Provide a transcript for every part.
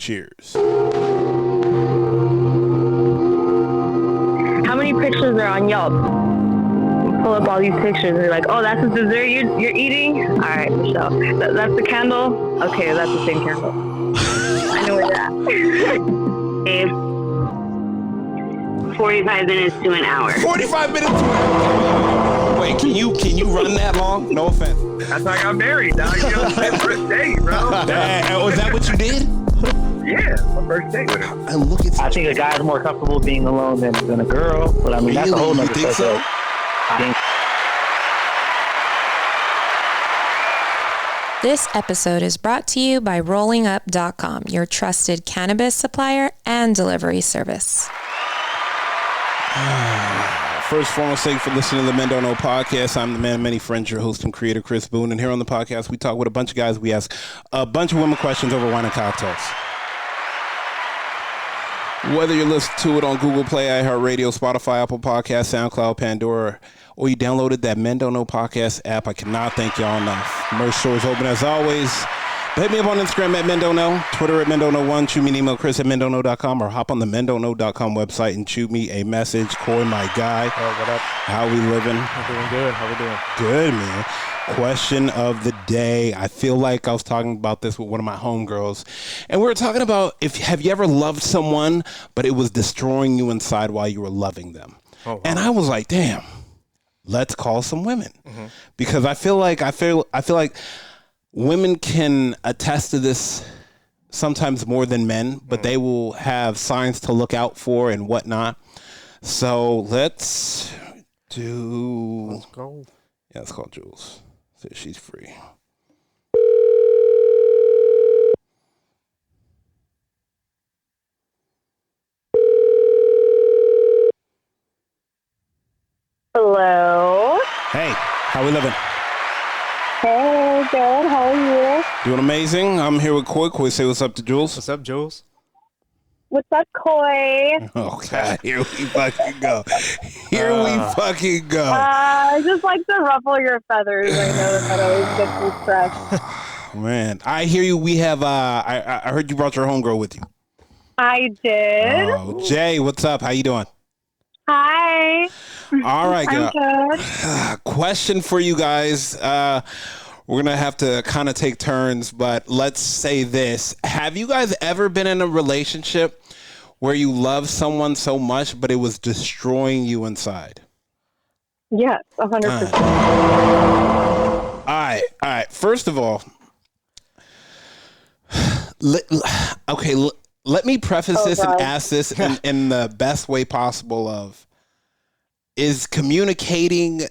Cheers. How many pictures are on Yelp? You pull up all these pictures and you're like, oh, that's the dessert you're eating? All right, Michelle. That's the candle? Okay, that's the same candle. I know where you're at. 45 minutes to an hour. 45 minutes to an hour. Wait, can you run that long? No offense. That's how I got married, dog. You know, my first date, bro. Was that what you did? Yeah, my first date with her. And look at I think a guy's more comfortable being alone than a girl, but I mean, that's a whole nother think so? This episode is brought to you by RollingUp.com, your trusted cannabis supplier and delivery service. First, foremost, thank you for listening to the Men Don't Know podcast. I'm the man of many friends, your host and creator, Chris Boone. And here on the podcast, we talk with a bunch of guys. We ask a bunch of women questions over wine and cocktails. Whether you listen to it on Google Play, iHeartRadio, Spotify, Apple Podcasts, SoundCloud, Pandora, or you downloaded that Men Don't Know podcast app, I cannot thank y'all enough. Merch store is open as always. Hit me up on Instagram at Men Don't Know, Twitter at Men Don't Know 1, shoot me an email, Chris at MenDon'tKnow.com, or hop on the MenDon'tKnow.com website and shoot me a message. Corey, my guy. Oh, what up? How we living? We're doing good. How we doing? Good, man. Question of the day. I feel like I was talking about this with one of my homegirls, and we were talking about have you ever loved someone, but it was destroying you inside while you were loving them? Oh, wow. And I was like, damn, let's call some women. Because I feel like women can attest to this sometimes more than men, but they will have signs to look out for and whatnot. So let's go. Yeah, let's call Jules. See if she's free. Hello. Hey, how we living? Hey, good. How are you? Doing amazing. I'm here with Coy. Coy, say what's up to Jules. What's up, Jules? What's up, Coy? Oh, God. Here we fucking go. Here we fucking go. I just like to ruffle your feathers. I know that always gets you stressed. Man, I hear you. We have, I heard you brought your homegirl with you. I did. Oh, Jay, what's up? How you doing? Hi. All right, I'm good. Question for you guys. We're going to have to kind of take turns, but let's say this. Have you guys ever been in a relationship where you love someone so much, but it was destroying you inside? Yes, 100%. All right. First of all, let me preface this and ask this in the best way possible of, is communicating,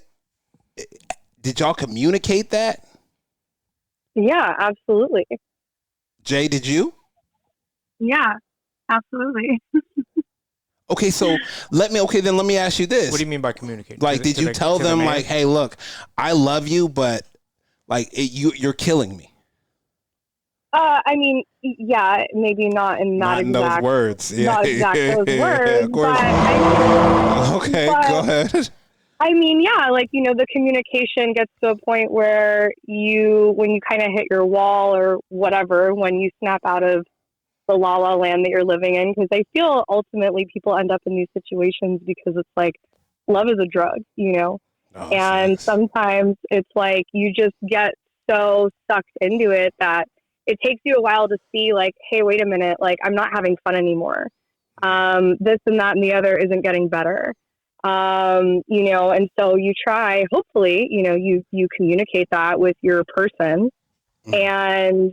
did y'all communicate that? Yeah, absolutely. Jay, did you? Yeah, absolutely. Okay, so let me ask you this. What do you mean by communicate? Like, did you tell them, like, hey, look, I love you, but, like, you're killing me? I mean, yeah, maybe not in that exact those words. Yeah. Not exact those words, but okay, go ahead. I mean, yeah, like, you know, the communication gets to a point where when you kind of hit your wall or whatever, when you snap out of the la-la land that you're living in, because I feel ultimately people end up in these situations because it's like, love is a drug, you know? Oh, and sometimes it's like, you just get so sucked into it that it takes you a while to see, like, hey, wait a minute, like, I'm not having fun anymore. This and that and the other isn't getting better. You know, and so you try, hopefully, you know, you communicate that with your person, and,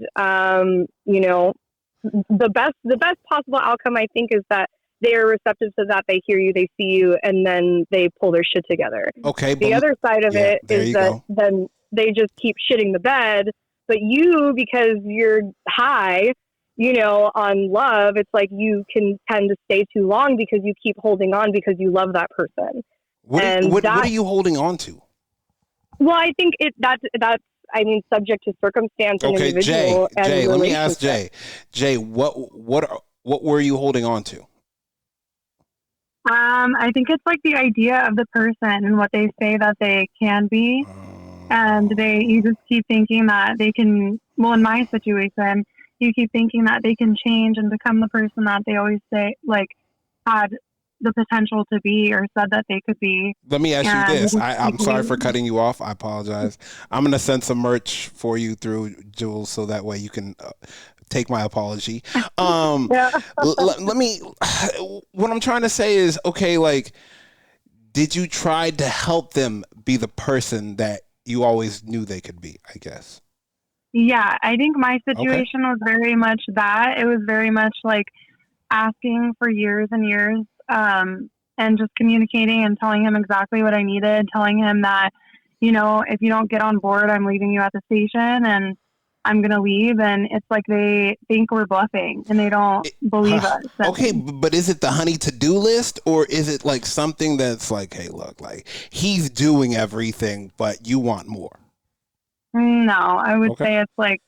you know, the best possible outcome, I think, is that they are receptive to that. They hear you, they see you, and then they pull their shit together. Okay. The other side of it is that then they just keep shitting the bed, but you, because you're high, you know, on love, it's like you can tend to stay too long because you keep holding on because you love that person. What are you holding on to? Well, I think that's I mean, subject to circumstance and individual. Jay, let me ask Jay. Jay, what were you holding on to? I think it's like the idea of the person and what they say that they can be. And you just keep thinking that they can, well, in my situation, do you keep thinking that they can change and become the person that they always say, like, had the potential to be or said that they could be? Let me ask you this. And I'm sorry for cutting you off. I apologize. I'm going to send some merch for you through Jules so that way you can take my apology. Let me, what I'm trying to say is, okay, like, did you try to help them be the person that you always knew they could be, I guess? Yeah, I think my situation was very much that. It was very much like asking for years and years, and just communicating and telling him exactly what I needed, telling him that, you know, if you don't get on board, I'm leaving you at the station and I'm going to leave. And it's like they think we're bluffing and they don't believe us. Okay, but is it the honey to-do list, or is it like something that's like, hey, look, like he's doing everything, but you want more? No, I would say it's like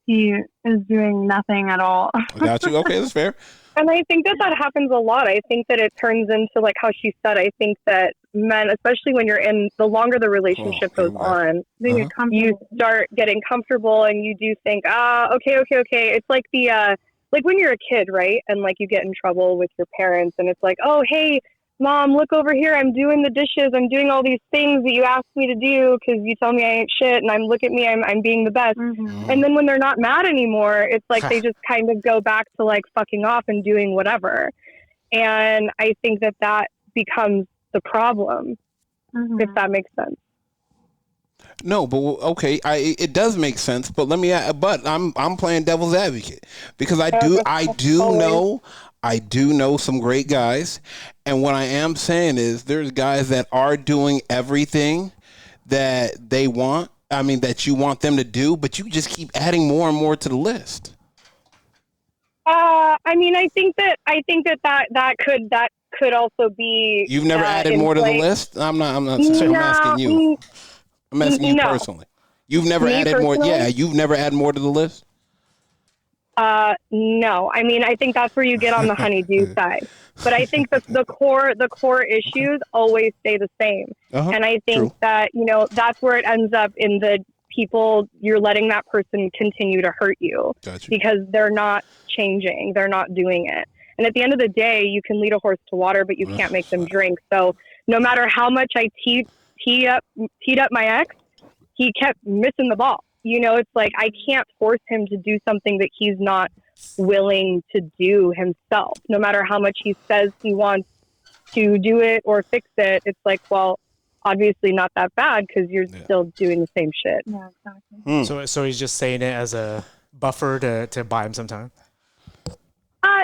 he is doing nothing at all. I got you. Okay, that's fair. And I think that happens a lot. I think that it turns into, like how she said, I think that men, especially when you're in, the longer the relationship goes on, you start getting comfortable and you do think, okay. It's like like when you're a kid, right? And like you get in trouble with your parents and it's like, oh, hey, Mom, look over here. I'm doing the dishes. I'm doing all these things that you asked me to do because you tell me I ain't shit, and look at me, I'm being the best. Mm-hmm. And then when they're not mad anymore, it's like they just kind of go back to like fucking off and doing whatever. And I think that becomes the problem, if that makes sense. No, but okay, it does make sense. But but I'm playing devil's advocate because I do know some great guys, and what I am saying is there's guys that are doing everything that they want. I mean, that you want them to do, but you just keep adding more and more to the list. I mean, I think that could also be. You've never added more to the list? I'm asking you. I'm asking you personally. You've never added more. Yeah, you've never added more to the list. No. I mean, I think that's where you get on the honeydew side. But I think that the core issues always stay the same. And I think that, you know, that's where it ends up in the people, you're letting that person continue to hurt you because they're not changing. They're not doing it. And at the end of the day, you can lead a horse to water, but you can't make them drink. So no matter how much I teed up my ex, he kept missing the ball. You know, it's like I can't force him to do something that he's not willing to do himself. No matter how much he says he wants to do it or fix it, it's like, well, obviously not that bad because you're still doing the same shit. Yeah, exactly. So he's just saying it as a buffer to buy him some time.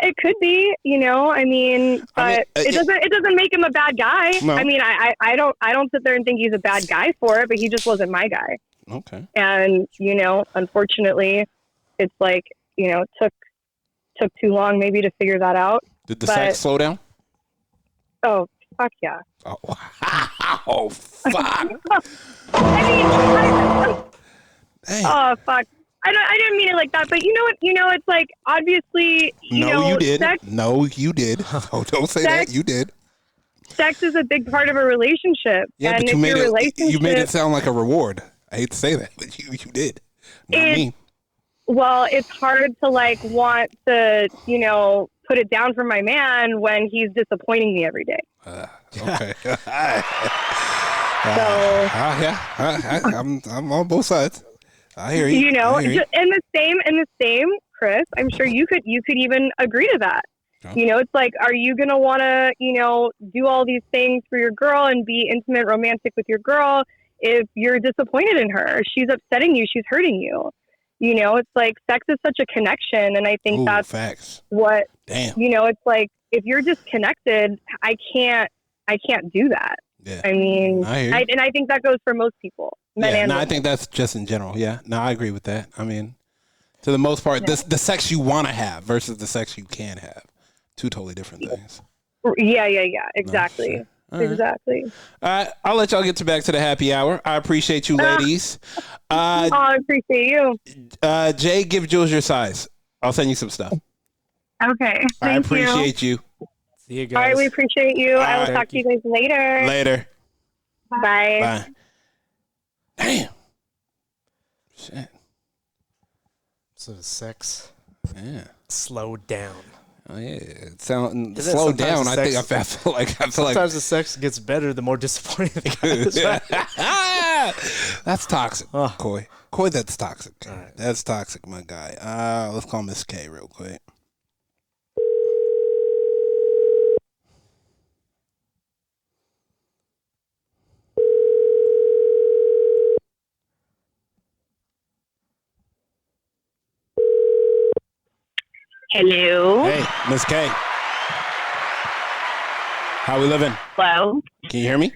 It could be, you know. I mean, but it doesn't make him a bad guy. No. I mean, I don't sit there and think he's a bad guy for it, but he just wasn't my guy. Okay. And you know, unfortunately, it's like, you know, it took too long maybe to figure that out. Did the sex slow down? Oh, fuck yeah. Oh fuck. I mean, oh fuck. I didn't mean it like that, but you know what? You know, it's like obviously. You did. Sex, no, you did. Oh, don't say that. You did. Sex is a big part of a relationship. Yeah, and but you made it sound like a reward. I hate to say that, but you did. Not me. Well, it's hard to like want to, you know, put it down for my man when he's disappointing me every day. Okay. I'm on both sides. I hear you. You know, in the same, Chris, I'm sure you could even agree to that. You know, it's like, are you going to want to, you know, do all these things for your girl and be intimate, romantic with your girl if you're disappointed in her? She's upsetting you. She's hurting you. You know, it's like sex is such a connection. And I think that's facts. What, damn. You know, it's like, if you're disconnected, I can't do that. Yeah. I mean, and I think that goes for most people. Men and women. I think that's just in general. Yeah. No, I agree with that. I mean, to the most part, the sex you want to have versus the sex you can have. Two totally different things. Yeah. Exactly. No, exactly. All right. I'll let y'all get back to the happy hour. I appreciate you, ladies. I appreciate you. Jay, give Jules your size. I'll send you some stuff. Okay. I appreciate you. See you guys. All right. We appreciate you. I will talk to you guys later. Later. Bye. Bye. Damn. Shit. So sex. Yeah. Slow down. Oh yeah. Slow Sometimes down. the I think sex- I feel like Sometimes the sex gets better the more disappointed the guy is. that's toxic, Oh. Coy. Coy, that's toxic. Right. That's toxic, my guy. Let's call Miss K real quick. Hello. Hey, Miss K. How we living? Hello. Can you hear me?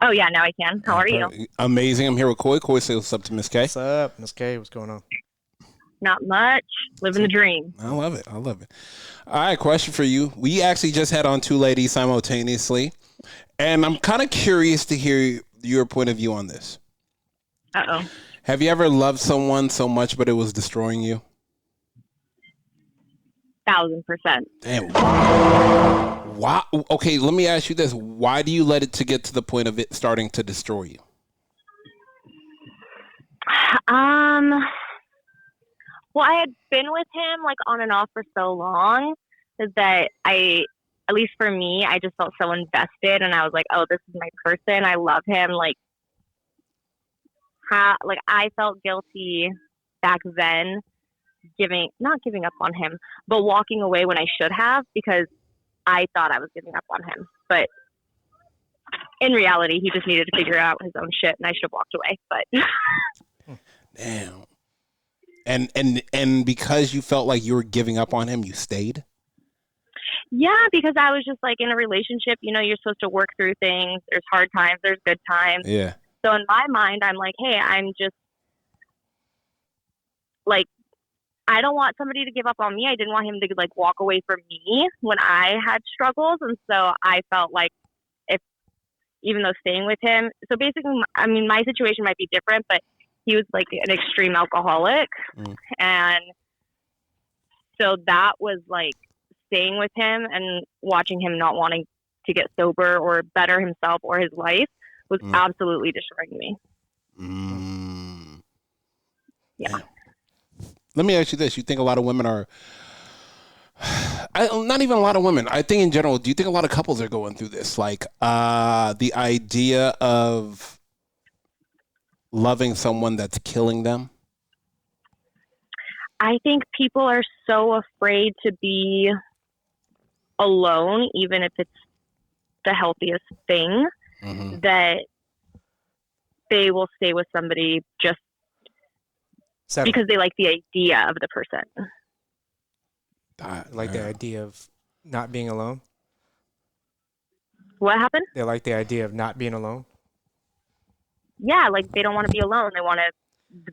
Oh yeah, now I can. How are you? Amazing. I'm here with Coy. Coy, say what's up to Miss K. What's up, Miss K? What's going on? Not much. Living the dream. I love it. All right, question for you. We actually just had on two ladies simultaneously, and I'm kind of curious to hear your point of view on this. Uh-oh. Have you ever loved someone so much, but it was destroying you? 1,000%. Damn. Why? Okay, let me ask you this. Why do you let it to get to the point of it starting to destroy you? Well, I had been with him like on and off for so long that at least for me, I just felt so invested, and I was like, oh, this is my person. I love him. Like I felt guilty back then not giving up on him, but walking away when I should have, because I thought I was giving up on him. But in reality, he just needed to figure out his own shit, and I should have walked away. But damn. And because you felt like you were giving up on him, you stayed? yeah, because I was just like, in a relationship, you're supposed to work through things. There's hard times, there's good times. Yeah. So in my mind, I'm like, hey, I'm just like, I don't want somebody to give up on me. I didn't want him to like walk away from me when I had struggles. And so I felt like even though staying with him, so basically, I mean, my situation might be different, but he was like an extreme alcoholic. And so that was like staying with him and watching him not wanting to get sober or better himself or his life was absolutely destroying me. Yeah. Let me ask you this. You think a lot of women are, not even a lot of women, I think in general, do you think a lot of couples are going through this? Like the idea of loving someone that's killing them? I think people are so afraid to be alone, even if it's the healthiest thing, that they will stay with somebody just because they like the idea of the person. Like the idea of not being alone? What happened? They like the idea of not being alone? Yeah, like they don't want to be alone. They want to,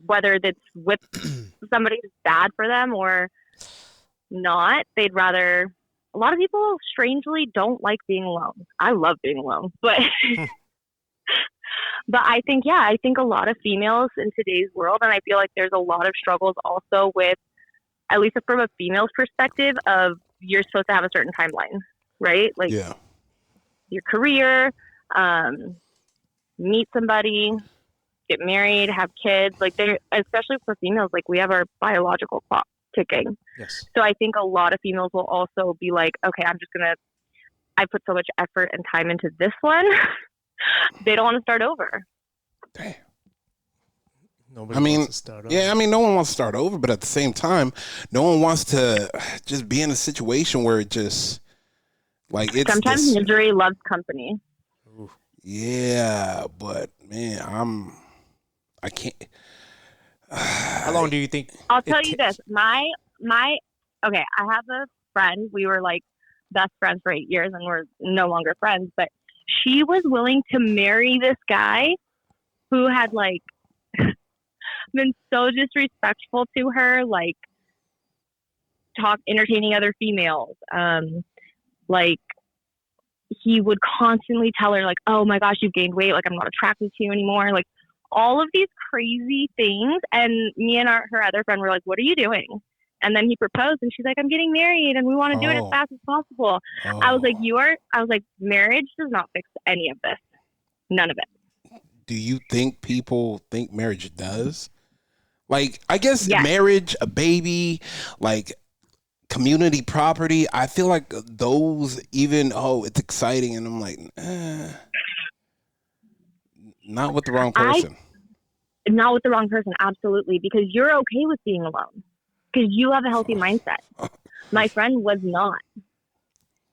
whether it's with somebody who's bad for them or not, they'd rather, a lot of people strangely don't like being alone. I love being alone, but but I think a lot of females in today's world, and I feel like there's a lot of struggles also with, at least from a female's perspective, of you're supposed to have a certain timeline, right? Like your career, meet somebody, get married, have kids. Like especially for females, like we have our biological clock ticking. Yes. So I think a lot of females will also be like, okay, I put so much effort and time into this one. They don't want to start over. Damn. Nobody wants to start over. Yeah, I mean, no one wants to start over, but at the same time, no one wants to just be in a situation where it just, like, it's sometimes misery loves company. Yeah, but man, I can't. How long do you think? I'll tell you this. Okay, I have a friend. We were like best friends for 8 years, and we're no longer friends. But she was willing to marry this guy who had like been so disrespectful to her, like entertaining other females. Like he would constantly tell her like, oh my gosh, you've gained weight. Like I'm not attracted to you anymore. Like all of these crazy things. And me and her other friend were like, what are you doing? And then he proposed and she's like, I'm getting married and we want to do it as fast as possible. I was like, marriage does not fix any of this. None of it. Do you think people think marriage does? Like, I guess marriage, a baby, like community property. I feel like those even, it's exciting. And I'm like, not with the wrong person. Not with the wrong person. Absolutely. Because you're okay with being alone because you have a healthy mindset. My friend was not.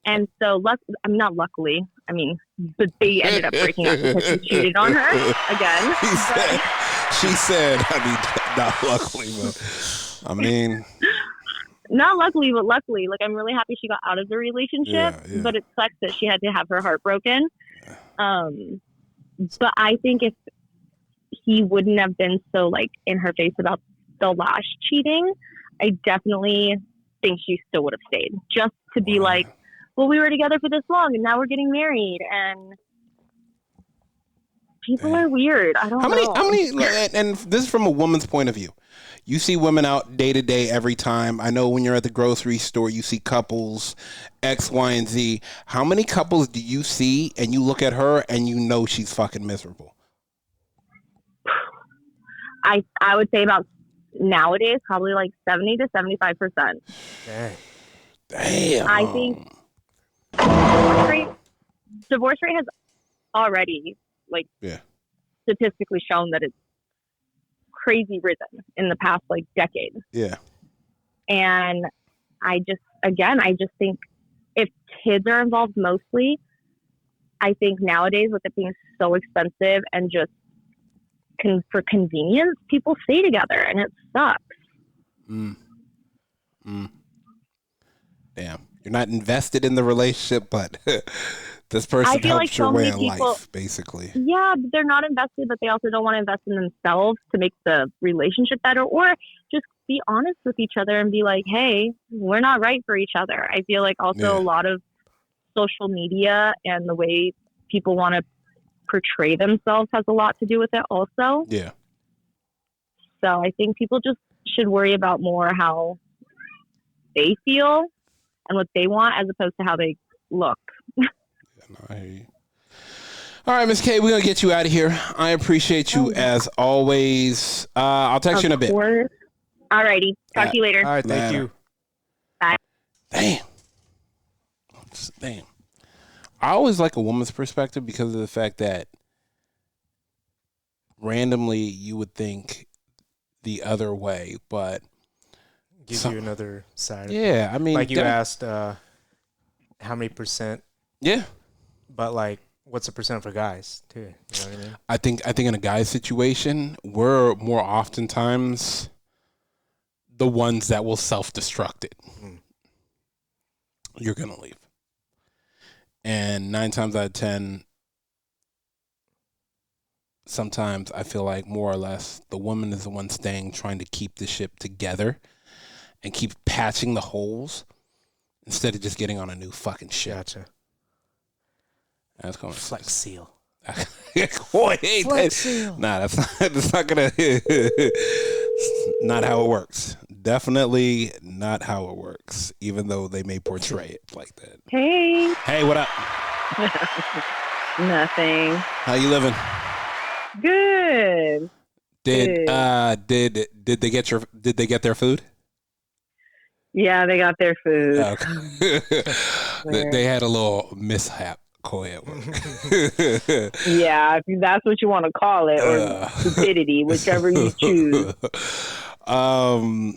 And so, not luckily, but they ended up breaking up because he cheated on her again. She said, not luckily, but not luckily, but luckily. Like, I'm really happy she got out of the relationship, but it sucks that she had to have her heart broken. But I think if he wouldn't have been so, like, in her face about the last cheating, I definitely think she still would have stayed. Just to be like, well, we were together for this long and now we're getting married, and people are weird. I don't know. How many, and this is from a woman's point of view. You see women out day to day every time. I know when you're at the grocery store, you see couples, X, Y, and Z. How many couples do you see and you look at her and you know she's fucking miserable? I would say about nowadays, probably like 70 to 75%. Damn. I think divorce rate has already statistically shown that it's crazy risen in the past decade. Yeah. And I just think if kids are involved mostly, I think nowadays with it being so expensive and just for convenience, people stay together and it sucks. Damn. You're not invested in the relationship, but this person helps your way of life, basically. Yeah, but they're not invested, but they also don't want to invest in themselves to make the relationship better, or just be honest with each other and be like, hey, we're not right for each other. I feel like also a lot of social media and the way people want to portray themselves has a lot to do with it also. Yeah. So I think people just should worry about more how they feel and what they want as opposed to how they look. I hear you. All right, Miss K, we're going to get you out of here. I appreciate you as always. I'll text you in a bit. All righty. Talk to you later. All right, thank you. Bye. Damn. I always like a woman's perspective because of the fact that randomly you would think the other way, but gives you another side. Yeah, like you asked how many percent. Yeah. But what's the percent for guys too? You know what I mean? I think in a guy's situation, we're more oftentimes the ones that will self-destruct it. You're gonna leave. And 9 times out of 10, sometimes I feel like more or less the woman is the one staying, trying to keep the ship together and keep patching the holes instead of just getting on a new fucking ship. Gotcha. That's going Flex Seal. Flex Seal. Nah, that's not gonna. Not how it works. Definitely not how it works. Even though they may portray it like that. Hey, what up? Nothing. How you living? Good. Did they get their food? Yeah, they got their food. Okay. They had a little mishap. Coy at work. Yeah, if that's what you want to call it, or stupidity, whichever you choose. I'm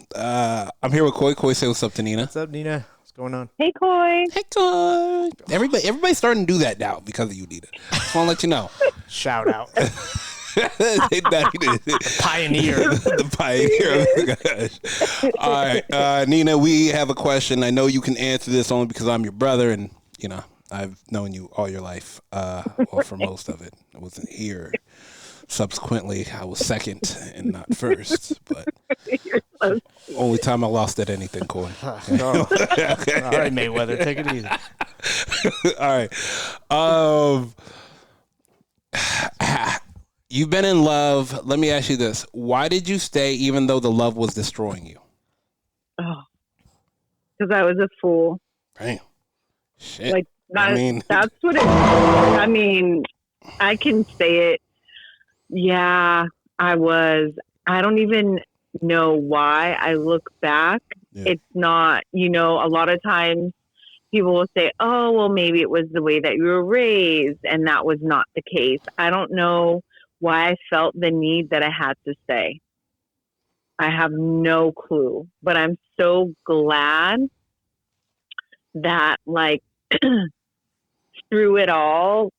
here with Coy. Coy, say what's up to Nina. What's up, Nina? What's going on? Hey, Coy. Hey, Coy. Everybody's starting to do that now because of you, Nina. Just want to let you know. Shout out. The pioneer. The pioneer. Gosh. All right, Nina, we have a question. I know you can answer this only because I'm your brother, and I've known you all your life, well, for most of it. I wasn't here. Subsequently, I was second and not first, but only time I lost at anything, Coy. No. Okay. All right, Mayweather, take it easy. All right. You've been in love. Let me ask you this. Why did you stay even though the love was destroying you? Oh, because I was a fool. Damn. Shit. That's what it is. I can say it. Yeah, I was. I don't even know why. I look back. Yeah. It's not, a lot of times people will say, oh, well, maybe it was the way that you were raised. And that was not the case. I don't know why I felt the need that I had to stay. I have no clue, but I'm so glad that through it all,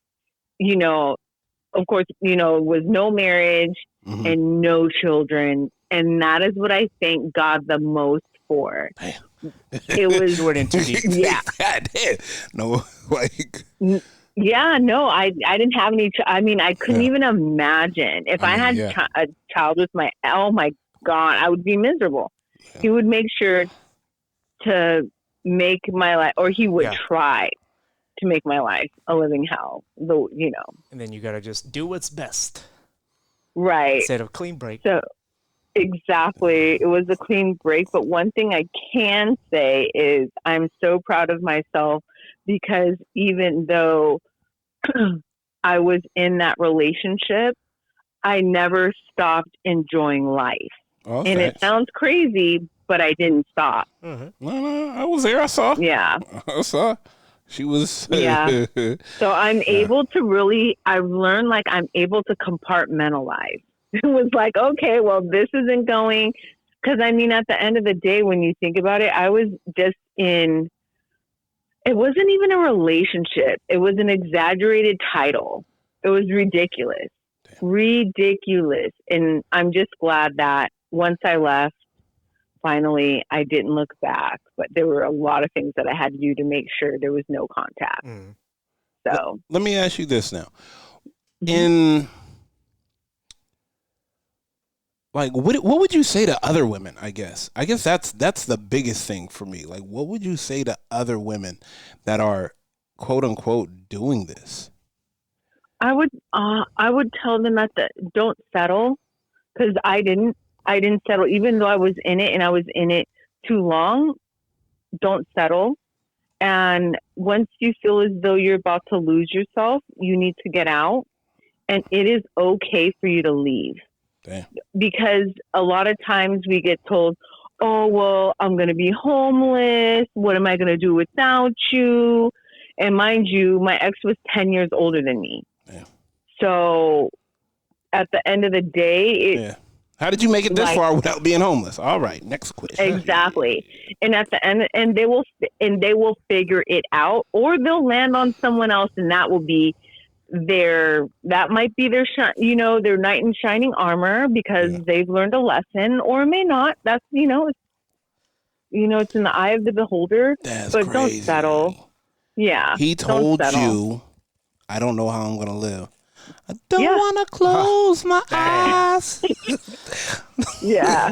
of course, was no marriage and no children. And that is what I thank God the most for. It was you went in too deep. Yeah. God damn. No, Yeah, no, I didn't have any. I couldn't even imagine if I had a child with oh my God, I would be miserable. Yeah. He would make sure to make my life, or he would try to make my life a living hell. And then you gotta just do what's best, right? Instead of clean break. So exactly, it was a clean break. But one thing I can say is I'm so proud of myself because even though I was in that relationship, I never stopped enjoying life. Oh, and it sounds crazy, but I didn't stop. No, I was there. I saw. Yeah. I saw. She was. Yeah. So I'm able to I've learned I'm able to compartmentalize. It was okay, well, this isn't going. Because at the end of the day, when you think about it, I was just it wasn't even a relationship. It was an exaggerated title. It was ridiculous. Damn. Ridiculous. And I'm just glad that once I left, finally, I didn't look back. But there were a lot of things that I had to do to make sure there was no contact. So let me ask you this now. In what would you say to other women? I guess that's the biggest thing for me. What would you say to other women that are quote unquote doing this? I would tell them don't settle, because I didn't settle, even though I was in it and I was in it too long. Don't settle. And once you feel as though you're about to lose yourself, you need to get out, and it is okay for you to leave. Damn. Because a lot of times we get told, oh, well, I'm going to be homeless. What am I going to do without you? And mind you, my ex was 10 years older than me. Damn. So at the end of the day, how did you make it this far without being homeless? All right, next question. Exactly. And at the end, and they will figure it out, or they'll land on someone else, and that will be that might be their their knight in shining armor, because they've learned a lesson, or it may not. That's it's in the eye of the beholder. That's but crazy. Don't settle. Yeah. He told you, I don't know how I'm gonna live. I don't want to close my eyes. Yeah.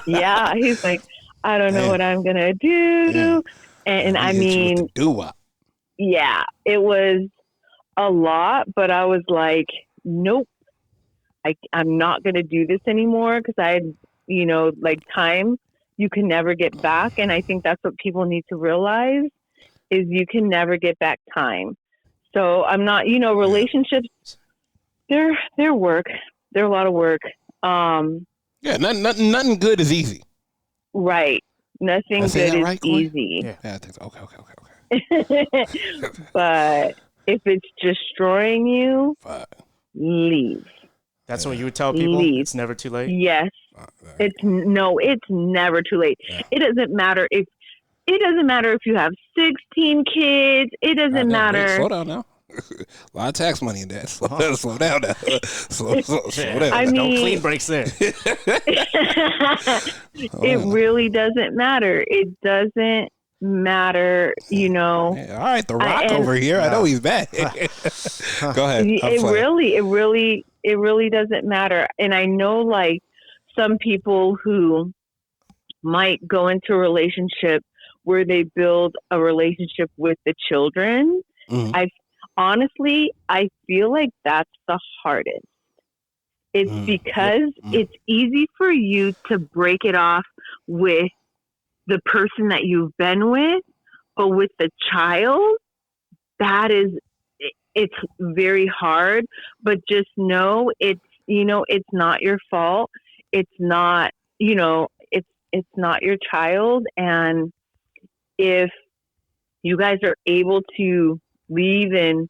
Yeah. He's like, I don't know what I'm gonna do. And do what? Yeah, it was a lot, but I was like, nope, I'm not going to do this anymore, because I had, time you can never get back. And I think that's what people need to realize, is you can never get back time. So I'm not, relationships, they're work. They're a lot of work. Nothing good is easy. Right. Nothing good is right, easy. Yeah, I think so. Okay. But if it's destroying you, leave. That's what you would tell people? Leave. It's never too late? Yes. It's never too late. It doesn't matter if you have 16 kids. It doesn't matter. Slow down now. A lot of tax money in that. Slow down now. Slow down. No clean breaks there. It really doesn't matter. It doesn't matter, All right, The Rock over here. I know he's back. Go ahead. It really doesn't matter. And I know, some people who might go into a relationship where they build a relationship with the children. I feel like that's the hardest. It's because it's easy for you to break it off with the person that you've been with, but with the child, it's very hard. But just know it's not your fault. it's not, it's not your child. And if you guys are able to leave and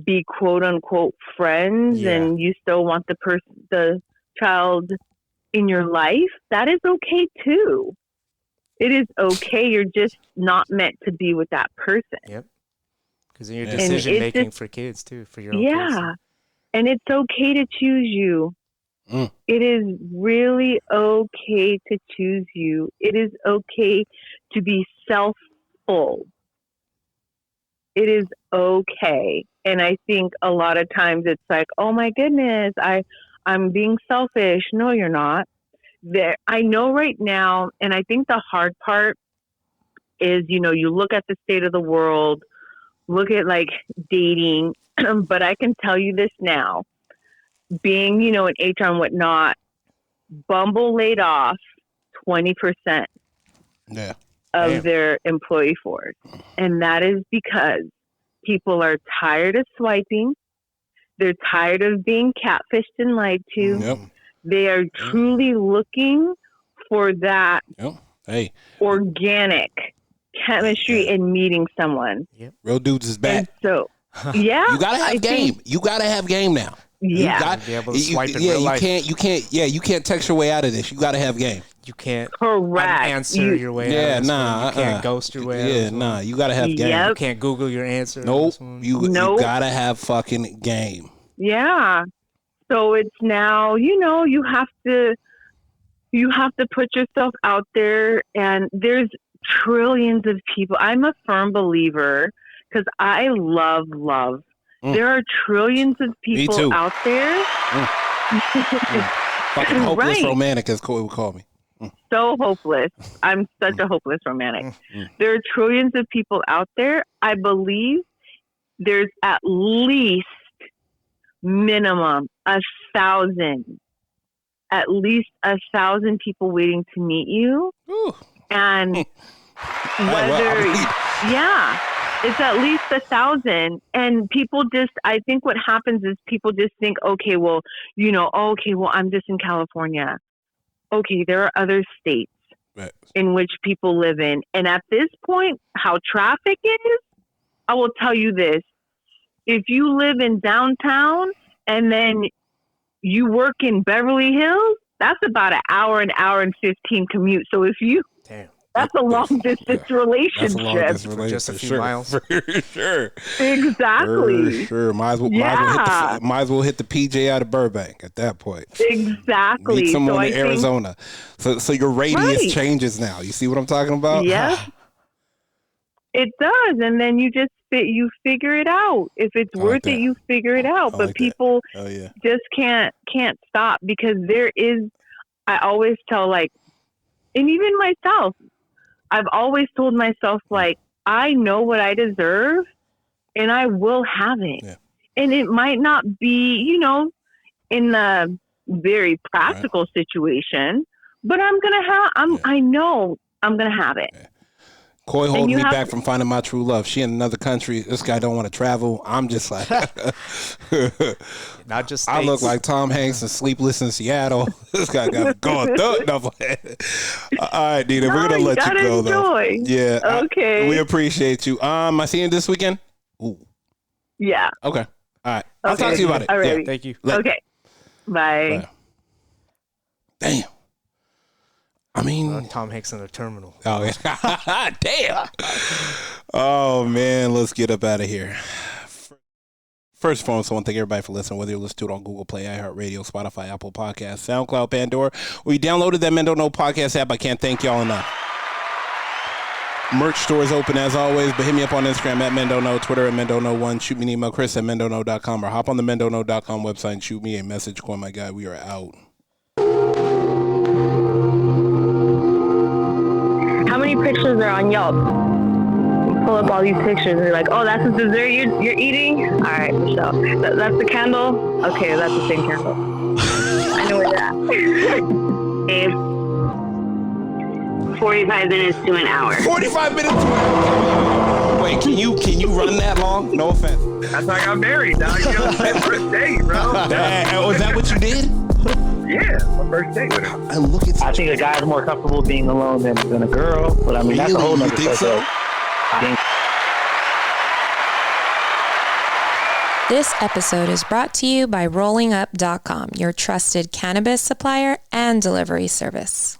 be quote unquote friends and you still want the child in your life, that is okay too. It is okay. You're just not meant to be with that person. Yep. Because in your decision making for kids too, for your own kids. And it's okay to choose you. It is really okay to choose you. It is okay to be self-full. It is okay. And I think a lot of times it's like, oh my goodness, I'm being selfish. No, you're not. I know right now, and I think the hard part is, you look at the state of the world, look at like dating, but I can tell you this now, being, in HR and whatnot, Bumble laid off 20% of their employee force. And that is because people are tired of swiping. They're tired of being catfished and lied to. Yep. They are truly looking for that organic chemistry in meeting someone. Yep. Real dudes is back. And so, you gotta have game. You gotta have game now. Yeah, you got, be able to swipe in real life. You can't text your way out of this. You gotta have game. You can't answer your way out of this. You can't ghost your way out of this. Nah, you gotta have game. You can't Google your answer. Nope. You gotta have fucking game. Yeah. So it's now, you have to put yourself out there, and there's trillions of people. I'm a firm believer because I love. There are trillions of people out there. Fucking hopeless romantic, as Corey would call me. So hopeless. I'm such a hopeless romantic. There are trillions of people out there. I believe there's at least minimum 1,000. At least 1,000 people waiting to meet you. Ooh. And it's at least 1,000. And people I think what happens is people just think, okay, well, I'm just in California. Okay, there are other states in which people live in. And at this point, how traffic is, I will tell you this. If you live in downtown and then you work in Beverly Hills, that's about an hour and 15 commute. So if you... Damn. That's a long distance relationship. For just a few miles. For sure. Exactly. For sure. Might as well hit the PJ out of Burbank at that point. Exactly. Meet someone in Arizona. So your radius changes now. You see what I'm talking about? Yeah. It does. And then you just figure it out. If it's worth it, you figure it out. But people just can't stop, because I always tell, and even myself, I've always told myself, I know what I deserve and I will have it. Yeah. And it might not be, in a very practical situation, but I know I'm going to have it. Yeah. Coy holding me back from finding my true love. She in another country. This guy don't want to travel. I'm just like, not just States. I look like Tom Hanks in Sleepless in Seattle. This guy got going through. No, all right, Nina, we're gonna let you go though. Yeah. Okay. We appreciate you. I see you this weekend. Ooh. Yeah. Okay. All right. I'll talk to you about it. All right. Yeah, thank you. Okay. Bye. Damn. I mean, Tom Hanks in the terminal. Oh, yeah. Damn. Oh, man. Let's get up out of here. First and foremost, I want to thank everybody for listening, whether you listen to it on Google Play, iHeartRadio, Spotify, Apple Podcasts, SoundCloud, Pandora, or you downloaded that Men Don't Know podcast app. I can't thank y'all enough. Merch store is open as always, but hit me up on Instagram at Men Don't Know, Twitter at Men Don't Know 1. Shoot me an email, Chris at mendontknow.com, or hop on the mendontknow.com website and shoot me a message. Oh, my God, we are out. How many pictures are on Yelp? You pull up all these pictures and you're like, oh, that's the dessert you're eating? All right, Michelle. That's the candle? Okay, that's the same candle. I know where you're at. Babe, 45 minutes to an hour. 45 minutes to an hour? Wait, can you run that long? No offense. That's how I got married. Now you know, first date, bro. Was that what you did? Yeah, my first date with her. I look at. I think a guy's more comfortable being alone than a girl, but I mean that's a whole Really? nother You think so? subject. I think This episode is brought to you by RollingUp.com, your trusted cannabis supplier and delivery service.